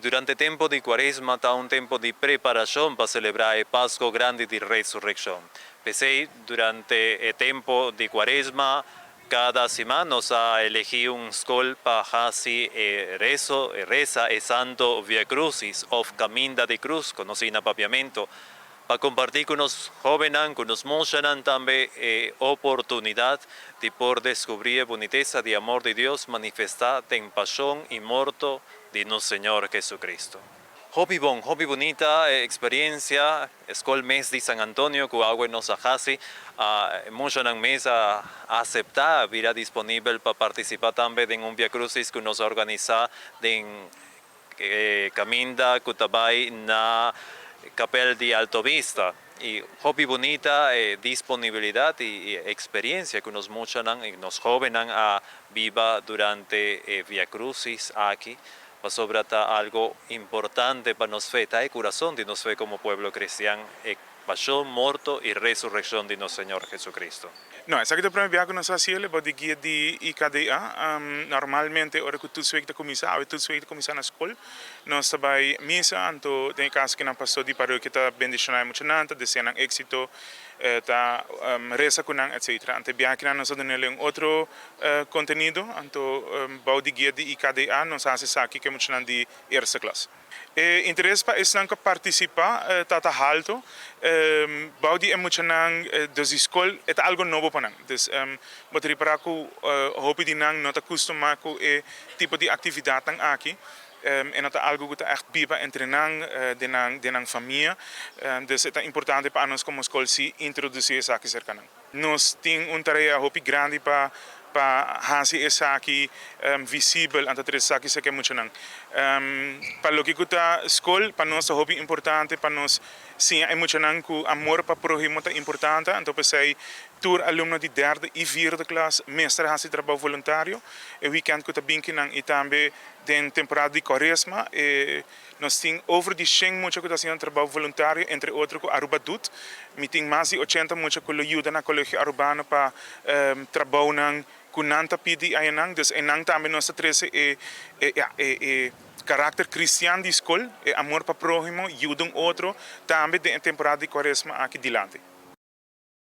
Durante o tempo di Quaresma está um tempo de preparação para celebrar a Páscoa Grande de Ressurreição. Pensei, durante o tempo de Quaresma, cada semana nos ha elegido un escola para hacer reza e santo Via Crucis, of Caminda de Cruz, conocido en papiamento, para compartir con los jóvenes, con los monjas también oportunidad de por descubrir la boniteza de amor de Dios manifestada en pasión y muerto de nuestro Señor Jesucristo. Hobby bonita experiencia, escola mes de San Antonio, que agua nos hace, muchos mes a aceptar, virá disponible para participar también en un Via Crucis que nos organiza en Caminda, Cutabay, na Capel de Alto Vista. Y hobby bonita, disponibilidad y experiencia que nos muchos y nos jóvenes a viva durante Via Crucis aquí. Sobre algo importante para nos fe, está el corazón de nos fe como pueblo cristiano, pasión, muerto y resurrección de nuestro Señor Jesucristo. No, essa aqui é a primeira viagem que nós fazemos, para guia de IKDA. Normalmente, hora que tudo isso é começar, na escola, nós também missa, então tem casos que não passou de paróquia que está bendicionado muito nada, descendo êxito, tá reza com etc. Então viagem nós temos outro conteúdo, então para de guia de IKDA, nós fazemos aqui que é muito nada de primeira classe. Interesse para esse não participar tá alto, para de emocionar das escolas é algo novo para nós. Então, bateria para que hoop die nang não acostumar com e tipo de atividade aqui. En dat algo que echt biba entrenar de nang família. Dus é importante para nós como escola se introduzir essa aqui cercana. Nós temos tarefa hoop grande para fazer essa aqui visível ante essa aqui se que muito não. Para o que a escola para nós é hoop importante para nós sim é muito não que amor para o próximo é importante. Então pensei tur aluno de derde e vierde classe mestre hasi trabalho voluntário e weekend que também que não e também den temporada de Quaresma e nós temos over de 100 muito que está trabalho voluntário entre outros com Aruba Dut me tem mais de 80 muito que ajuda na colégio Arubano para trabalho não com nanta pedi aí não dus e não também nós treze e caráter cristiano de escola e amor para o próximo ajuda outro também de temporada de Quaresma aqui dilante.